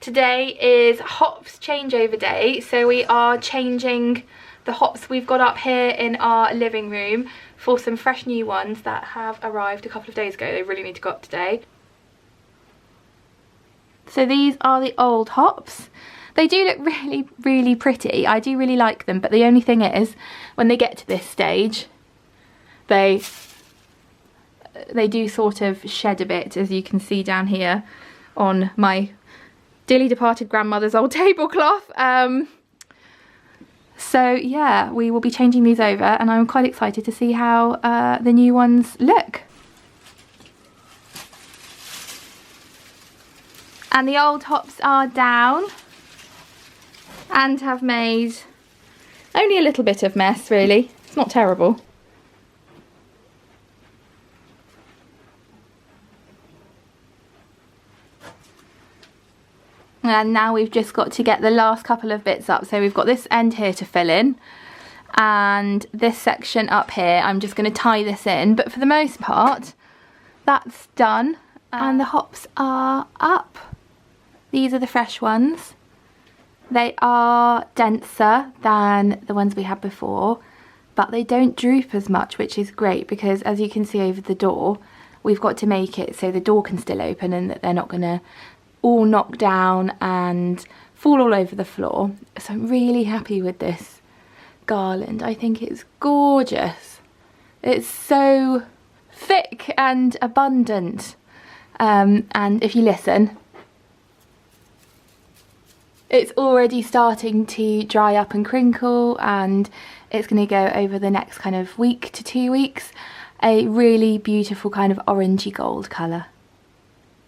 Today is hops changeover day, so we are changing the hops we've got up here in our living room for some fresh new ones that have arrived a couple of days ago. They really need to go up today. So these are the old hops. They do look really pretty. I do really like them, but the only thing is when they get to this stage they do sort of shed a bit, as you can see down here on my dearly departed grandmother's old tablecloth. So yeah, we will be changing these over and I'm quite excited to see how the new ones look. And the old hops are down and have made only a little bit of mess, really. It's not terrible. And now we've just got to get the last couple of bits up. So we've got this end here to fill in and this section up here. I'm just going to tie this in, but for the most part that's done and the hops are up. These are the fresh ones. They are denser than the ones we had before, but they don't droop as much, which is great because as you can see over the door, we've got to make it so the door can still open and that they're not going to all knock down and fall all over the floor. So I'm really happy with this garland. I think it's gorgeous. It's so thick and abundant, and if you listen, it's already starting to dry up and crinkle, and it's going to go over the next kind of week to 2 weeks a really beautiful kind of orangey gold colour.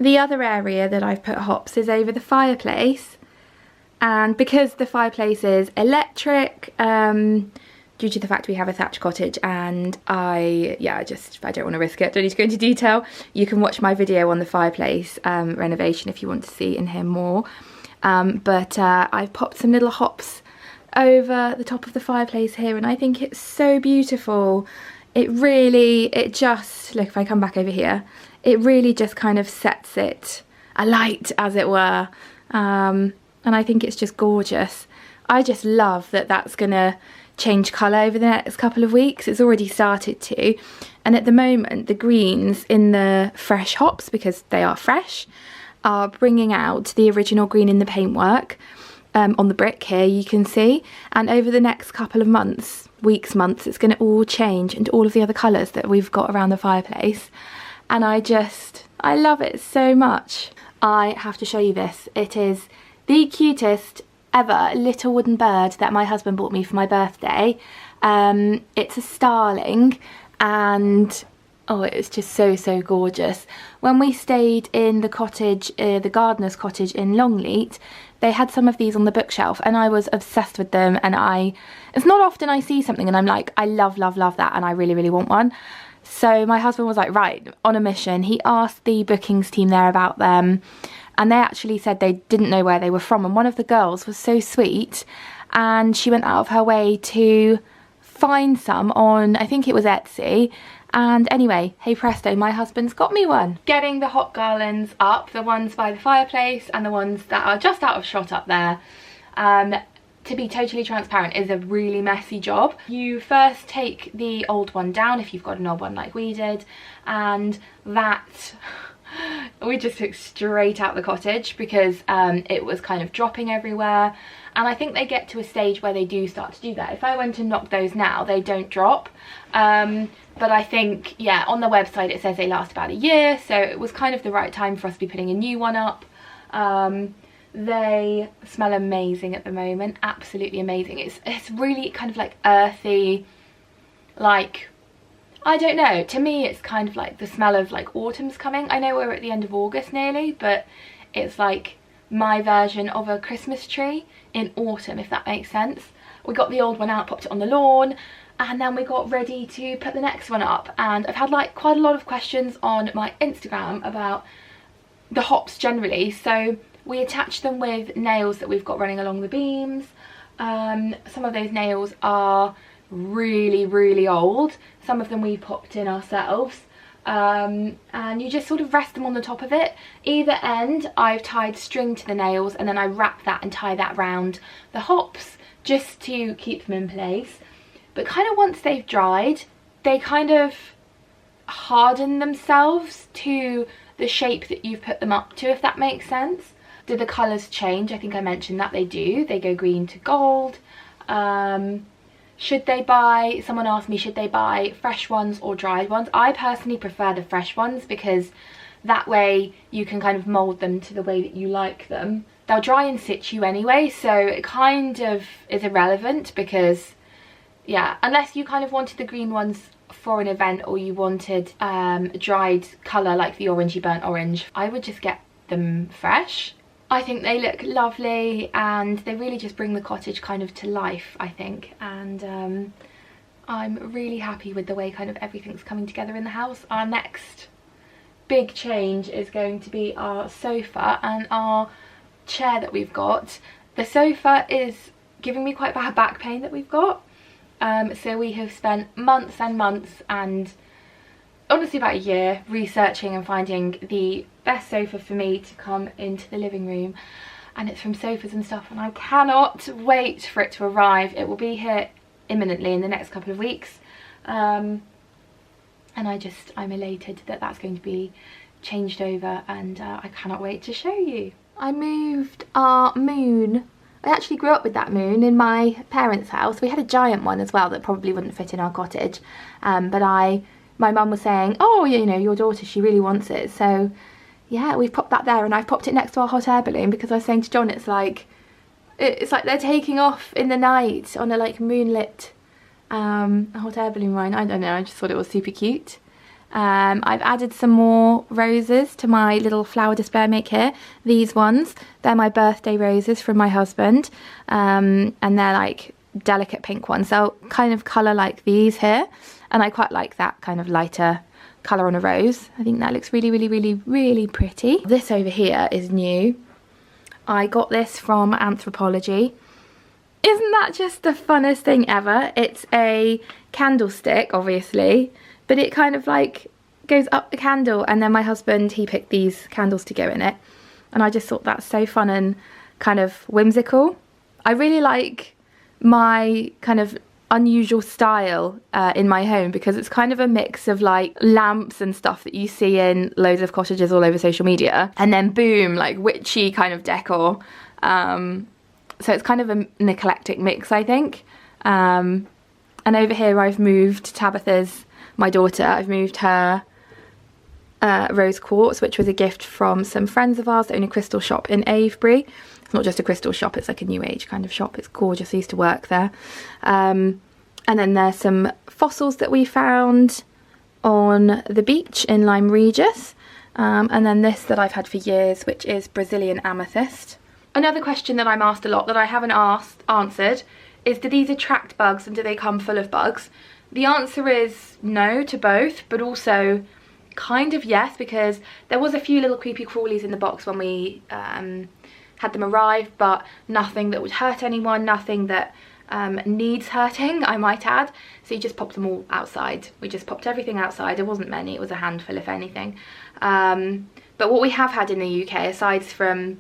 The other area that I've put hops is over the fireplace, and because the fireplace is electric, due to the fact we have a thatch cottage, and I don't want to risk it, don't need to go into detail. You can watch my video on the fireplace renovation if you want to see and hear more. But I've popped some little hops over the top of the fireplace here and I think it's so beautiful. It just, look, if I come back over here, it really just kind of sets it alight, as it were, and I think it's just gorgeous. I just love that that's gonna change colour over the next couple of weeks. It's already started to, and at the moment the greens in the fresh hops, because they are fresh, are bringing out the original green in the paintwork on the brick here, you can see, and over the next couple of months, months, it's going to all change into all of the other colours that we've got around the fireplace, and I love it so much. I have to show you this. It is the cutest ever little wooden bird that my husband bought me for my birthday. It's a starling, and oh, it's just so gorgeous. When we stayed in the cottage, the gardener's cottage in Longleat, they had some of these on the bookshelf and I was obsessed with them, and it's not often I see something and I'm like, I love that, and I really want one. So my husband was like, right, on a mission. He asked the bookings team there about them, and they actually said they didn't know where they were from, and one of the girls was so sweet and she went out of her way to find some on, I think it was Etsy. And anyway, hey presto, my husband's got me one. Getting the hot garlands up, the ones by the fireplace and the ones that are just out of shot up there, to be totally transparent, is a really messy job. You first take the old one down if you've got an old one like we did, and that we just took straight out the cottage because it was kind of dropping everywhere, and I think they get to a stage where they do start to do that. If I went and knocked those now, they don't drop, but I think, yeah, on the website it says they last about a year, so it was kind of the right time for us to be putting a new one up. They smell amazing at the moment, absolutely amazing. It's really kind of like earthy, like, I don't know, to me it's kind of like the smell of like autumn's coming. I know we're at the end of August nearly, but it's like my version of a Christmas tree in autumn, if that makes sense. We got the old one out, popped it on the lawn, and then we got ready to put the next one up, and I've had like quite a lot of questions on my Instagram about the hops generally, so we attach them with nails that we've got running along the beams. Some of those nails are really old, some of them we popped in ourselves, and you just sort of rest them on the top of it. Either end I've tied string to the nails, and then I wrap that and tie that around the hops just to keep them in place. But kind of once they've dried, they kind of harden themselves to the shape that you've put them up to, if that makes sense. Do the colours change? I think I mentioned that they do. They go green to gold. Should they buy, someone asked me, should they buy fresh ones or dried ones? I personally prefer the fresh ones because that way you can kind of mould them to the way that you like them. They'll dry in situ anyway, so it kind of is irrelevant because, yeah, unless you kind of wanted the green ones for an event or you wanted a dried colour like the orangey burnt orange, I would just get them fresh. I think they look lovely and they really just bring the cottage kind of to life, I think, and I'm really happy with the way kind of everything's coming together in the house. Our next big change is going to be our sofa and our chair that we've got. The sofa is giving me quite bad back pain that we've got, so we have spent months and months and honestly about a year researching and finding the best sofa for me to come into the living room, and it's from Sofas and Stuff, and I cannot wait for it to arrive. It will be here imminently in the next couple of weeks, and I'm elated that that's going to be changed over, and I cannot wait to show you. I moved our moon. I actually grew up with that moon in my parents' house. We had a giant one as well that probably wouldn't fit in our cottage, but my mum was saying, oh, you know, your daughter, she really wants it. So yeah, we've popped that there, and I've popped it next to our hot air balloon because I was saying to John, it's like they're taking off in the night on a like moonlit hot air balloon ride. I don't know, I just thought it was super cute. I've added some more roses to my little flower display I make here. These ones, they're my birthday roses from my husband, and they're like delicate pink ones. They'll kind of colour like these here, and I quite like that kind of lighter colour on a rose. I think that looks really, really, really, really pretty. This over here is new. I got this from Anthropology. Isn't that just the funnest thing ever? It's a candlestick, obviously, but it kind of like goes up the candle, and then my husband, he picked these candles to go in it, and I just thought that's so fun and kind of whimsical. I really like my kind of unusual style in my home because it's kind of a mix of like lamps and stuff that you see in loads of cottages all over social media, and then boom, like witchy kind of decor. So it's kind of an eclectic mix, I think. And over here I've moved Tabitha's, my daughter, I've moved her rose quartz, which was a gift from some friends of ours that own a crystal shop in Avebury. It's not just a crystal shop, it's like a new age kind of shop. It's gorgeous, I used to work there. And then there's some fossils that we found on the beach in Lyme Regis. And then this that I've had for years, which is Brazilian amethyst. Another question that I'm asked a lot that I haven't answered is, do these attract bugs and do they come full of bugs? The answer is no to both, but also kind of yes, because there was a few little creepy crawlies in the box when we had them arrive, but nothing that would hurt anyone, nothing that needs hurting, I might add. So you just pop them all outside. We just popped everything outside. There wasn't many, it was a handful if anything. But what we have had in the UK, aside from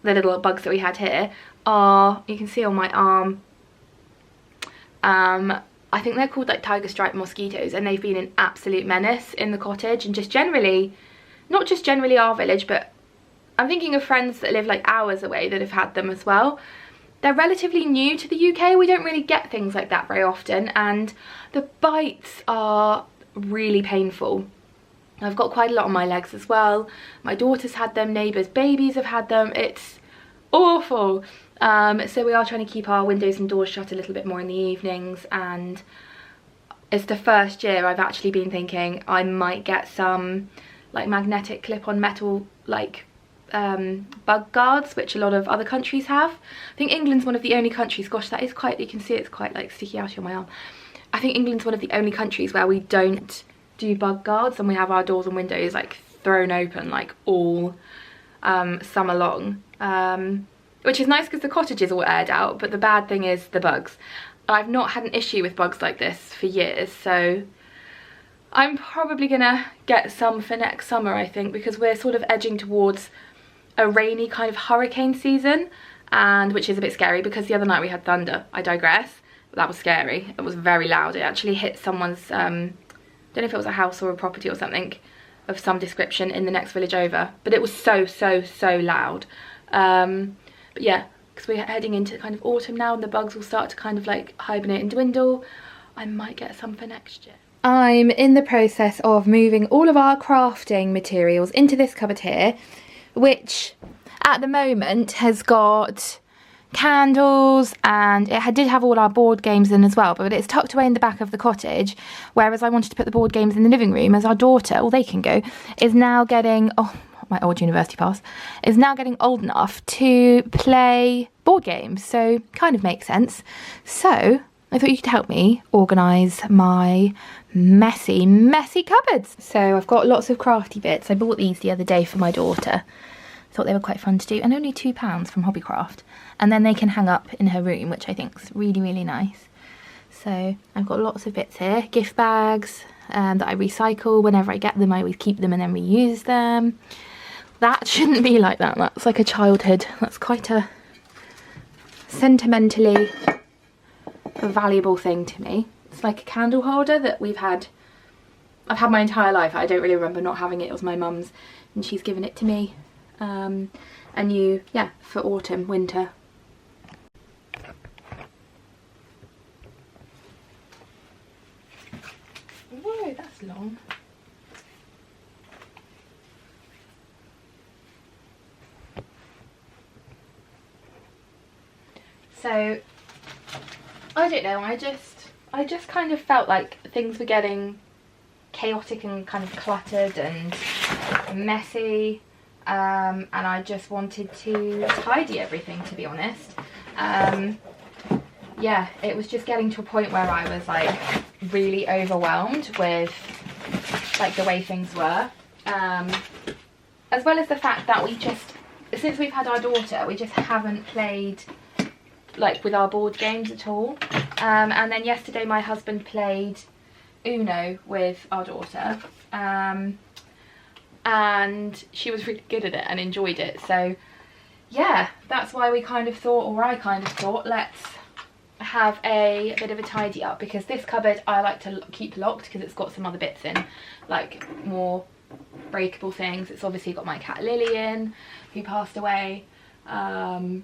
the little bugs that we had here, are, you can see on my arm, I think they're called like tiger stripe mosquitoes, and they've been an absolute menace in the cottage and just generally, not just generally our village, but I'm thinking of friends that live like hours away that have had them as well. They're relatively new to the UK, we don't really get things like that very often, and the bites are really painful. I've got quite a lot on my legs as well. My daughter's had them, neighbours' babies have had them, it's awful. So we are trying to keep our windows and doors shut a little bit more in the evenings, and it's the first year I've actually been thinking I might get some like magnetic clip-on metal like bug guards, which a lot of other countries have. I think England's one of the only countries, gosh that is quite, you can see it's quite like sticky out on my arm. I think England's one of the only countries where we don't do bug guards, and we have our doors and windows like thrown open like all summer long. Which is nice because the cottage is all aired out, but the bad thing is the bugs. I've not had an issue with bugs like this for years, so I'm probably gonna get some for next summer, I think, because we're sort of edging towards a rainy kind of hurricane season, and which is a bit scary because the other night we had thunder. I digress. That was scary. It was very loud. It actually hit someone's, don't know if it was a house or a property or something of some description in the next village over, but it was so loud. But yeah, because we're heading into kind of autumn now and the bugs will start to kind of like hibernate and dwindle. I might get some for next year. I'm in the process of moving all of our crafting materials into this cupboard here, which at the moment has got candles, and it did have all our board games in as well, but it's tucked away in the back of the cottage, whereas I wanted to put the board games in the living room, as our daughter, or they can go, is now getting, oh, my old university pass, is now getting old enough to play board games, so kind of makes sense. So I thought you could help me organise my messy cupboards. So I've got lots of crafty bits. I bought these the other day for my daughter. Thought they were quite fun to do, and only £2 from Hobbycraft, and then they can hang up in her room, which I think is really nice. So I've got lots of bits here, gift bags that I recycle. Whenever I get them, I always keep them and then reuse them. That shouldn't be like that. That's like a childhood. That's quite a sentimentally valuable thing to me. It's like a candle holder that I've had my entire life. I don't really remember not having it. It was my mum's, and she's given it to me. And yeah, for autumn, winter. Whoa, that's long. So I don't know, I just kind of felt like things were getting chaotic and kind of cluttered and messy. And I just wanted to tidy everything, to be honest. Yeah, it was just getting to a point where I was like really overwhelmed with like the way things were, as well as the fact that since we've had our daughter, we just haven't played like with our board games at all. And then yesterday my husband played Uno with our daughter, and she was really good at it and enjoyed it. So yeah, that's why we kind of thought, or I kind of thought, let's have a bit of a tidy up, because this cupboard I like to keep locked because it's got some other bits in, like more breakable things. It's obviously got my cat Lily in, who passed away, and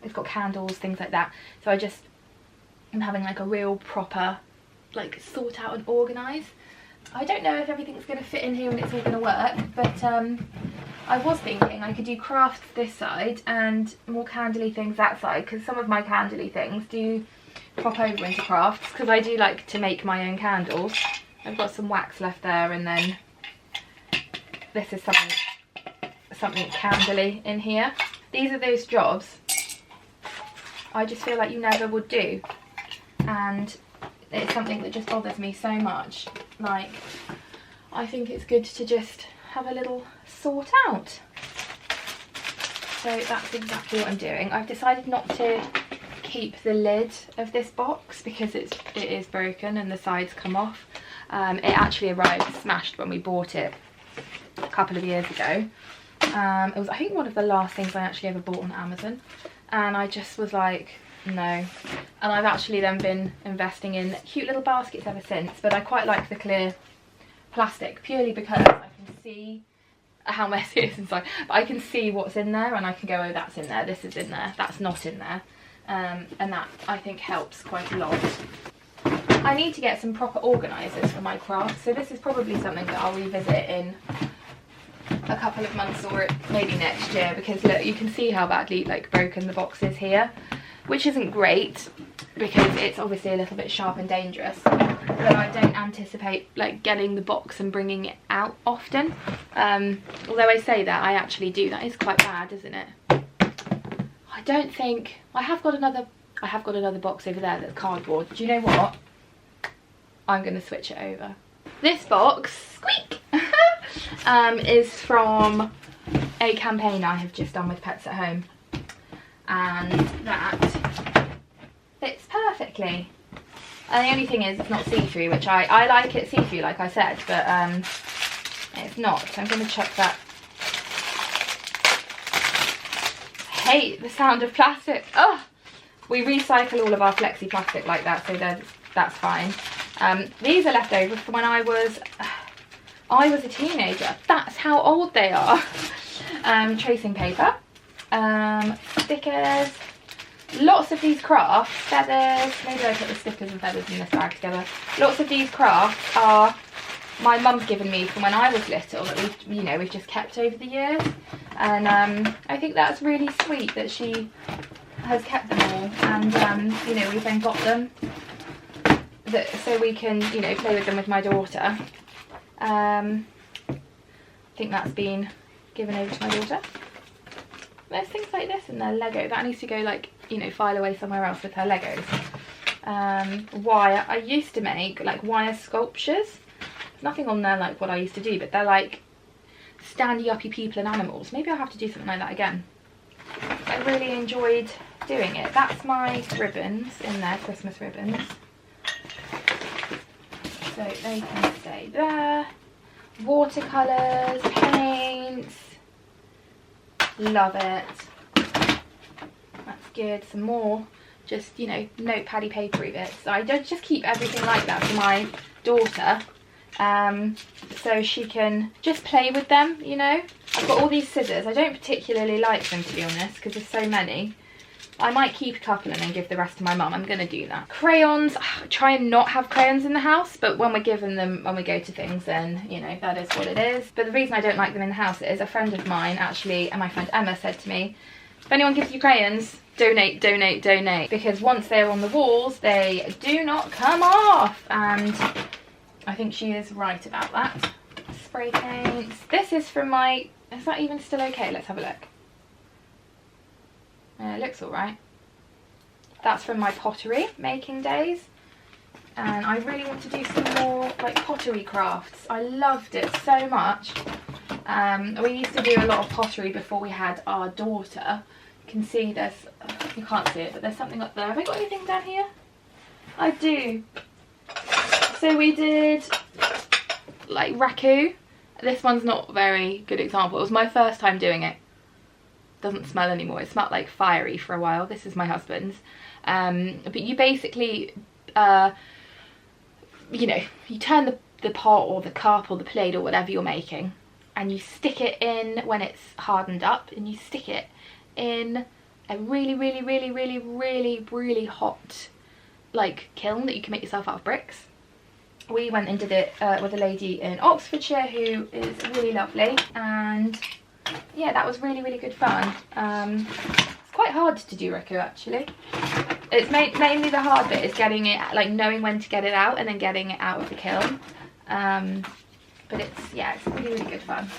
it's got candles, things like that. So I'm having like a real proper like sort out and organise. I don't know if everything's going to fit in here and it's all going to work, but I was thinking I could do crafts this side and more candly things that side, because some of my candly things do pop over into crafts, because I do like to make my own candles. I've got some wax left there, and then this is something candly in here. These are those jobs I just feel like you never would do, and it's something that just bothers me so much. Like, I think it's good to just have a little sort out. So that's exactly what I'm doing. I've decided not to keep the lid of this box because it is broken and the sides come off. It actually arrived smashed when we bought it a couple of years ago. It was, I think, one of the last things I actually ever bought on Amazon, and I just was like, no. And I've actually then been investing in cute little baskets ever since, but I quite like the clear plastic purely because I can see how messy it is inside, but I can see what's in there and I can go, oh, that's in there, this is in there, that's not in there, and that I think helps quite a lot. I need to get some proper organisers for my craft, so this is probably something that I'll revisit in a couple of months or maybe next year, because look, you can see how badly like broken the box is here, which isn't great because it's obviously a little bit sharp and dangerous, but I don't anticipate like getting the box and bringing it out often. Although I say that, I actually do. That is quite bad, isn't it? I don't think I have got another box over there that's cardboard. Do you know what? I'm going to switch it over. This box, squeak, is from a campaign I have just done with Pets at Home, and that fits perfectly. And the only thing is it's not see-through, which I like it see-through, like I said, but it's not. So I'm going to chuck that. I hate the sound of plastic. Oh, we recycle all of our flexi plastic like that, so that's fine. These are left over from when I was a teenager. That's how old they are. Tracing paper, stickers, lots of these crafts, feathers. Maybe I put the stickers and feathers in this bag together. Lots of these crafts are my mum's given me from when I was little that we've just kept over the years, and I think that's really sweet that she has kept them all, and we've then got them so we can play with them with my daughter. I think that's been given over to my daughter. There's things like this in there, Lego. That needs to go like, file away somewhere else with her Legos. Wire. I used to make like wire sculptures. There's nothing on there like what I used to do, but they're like standy-uppy people and animals. Maybe I'll have to do something like that again. I really enjoyed doing it. That's my ribbons in there, Christmas ribbons. So they can stay there. Watercolours, paints. Love it. That's good. Some more just, notepaddy papery bits. So I don't just keep everything like that for my daughter. So she can just play with them, I've got all these scissors. I don't particularly like them, to be honest, because there's so many. I might keep a couple and then give the rest to my mum. I'm going to do that. Crayons. I try and not have crayons in the house, but when we're given them, when we go to things, then, that is what it is. But the reason I don't like them in the house is a friend of mine, actually, and my friend Emma said to me, if anyone gives you crayons, donate, donate, donate. Because once they're on the walls, they do not come off. And I think she is right about that. Spray paints. This is from my... Is that even still okay? Let's have a look. It looks alright. That's from my pottery making days. And I really want to do some more like pottery crafts. I loved it so much. We used to do a lot of pottery before we had our daughter. You can see there's... You can't see it, but there's something up there. Have I got anything down here? I do. So we did like raku. This one's not a very good example. It was my first time doing it. Doesn't smell anymore. It smelled like fiery for a while. This is my husband's. But you basically, you turn the pot or the cup or the plate or whatever you're making, and you stick it in when it's hardened up, and you stick it in a really, really, really, really, really, really hot like kiln that you can make yourself out of bricks. We went and did it with a lady in Oxfordshire who is really lovely, and yeah, that was really, really good fun. It's quite hard to do raku actually. It's mainly the hard bit is getting it, like knowing when to get it out and then getting it out of the kiln. But it's really, really good fun.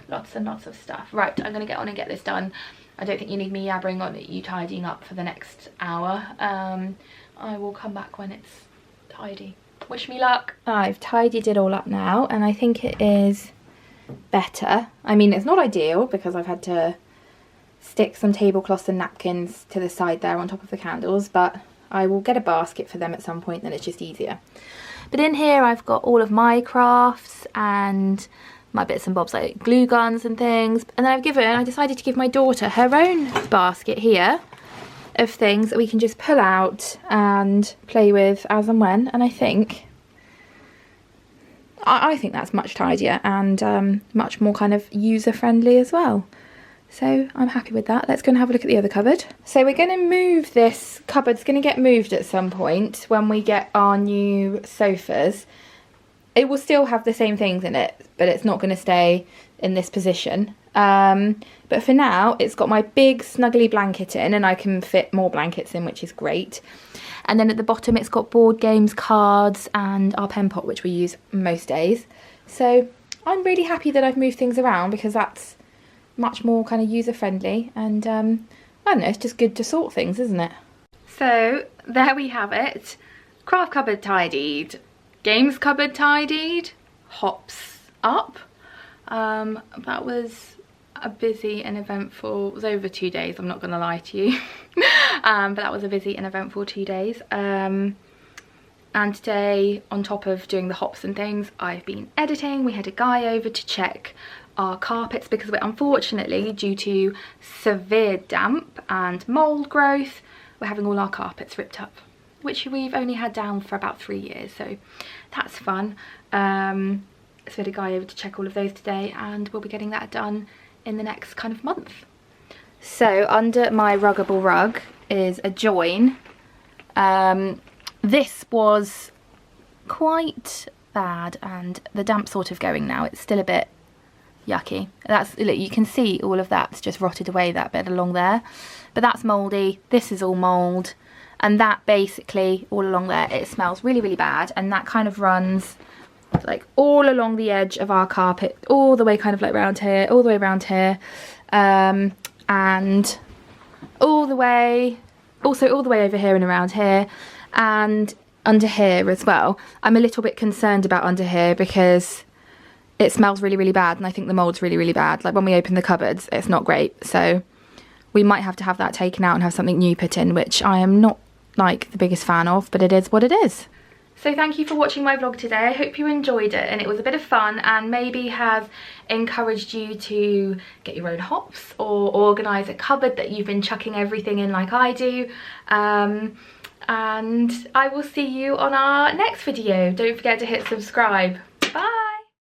Lots and lots of stuff. Right, I'm going to get on and get this done. I don't think you need me yabbering on you tidying up for the next hour. I will come back when it's tidy. Wish me luck. I've tidied it all up now and I think it is better. I mean, it's not ideal because I've had to stick some tablecloths and napkins to the side there on top of the candles, but I will get a basket for them at some point, then it's just easier. But in here I've got all of my crafts and my bits and bobs like glue guns and things, and then I decided to give my daughter her own basket here of things that we can just pull out and play with as and when, and I think that's much tidier and much more kind of user-friendly as well. So I'm happy with that. Let's go and have a look at the other cupboard. So we're going to move this cupboard. It's going to get moved at some point when we get our new sofas. It will still have the same things in it, but it's not going to stay in this position. But for now, it's got my big snuggly blanket in, and I can fit more blankets in, which is great. And then at the bottom, it's got board games, cards, and our pen pot, which we use most days. So I'm really happy that I've moved things around because that's much more kind of user-friendly. And I don't know, it's just good to sort things, isn't it? So there we have it. Craft cupboard tidied. Games cupboard tidied. Hops up. That was a busy and eventful, it was over 2 days, I'm not going to lie to you. But that was a busy and eventful 2 days. And today, on top of doing the hops and things, I've been editing. We had a guy over to check our carpets because we're, unfortunately, due to severe damp and mold growth, we're having all our carpets ripped up, which we've only had down for about 3 years, so that's fun. So we had a guy over to check all of those today, and we'll be getting that done in the next kind of month. So under my ruggable rug is a join. This was quite bad, and the damp's sort of going now. It's still a bit yucky. That's, look, you can see all of that's just rotted away, that bit along there, but that's mouldy. This is all mould, and that basically all along there, it smells really, really bad, and that kind of runs like all along the edge of our carpet, all the way kind of like round here, all the way around here, and all the way, also all the way over here and around here, and under here as well. I'm a little bit concerned about under here because it smells really, really bad, and I think the mould's really, really bad. Like when we open the cupboards, it's not great, so we might have to have that taken out and have something new put in, which I am not like the biggest fan of, but it is what it is. So thank you for watching my vlog today. I hope you enjoyed it and it was a bit of fun, and maybe has encouraged you to get your own hops or organise a cupboard that you've been chucking everything in like I do. And I will see you on our next video. Don't forget to hit subscribe.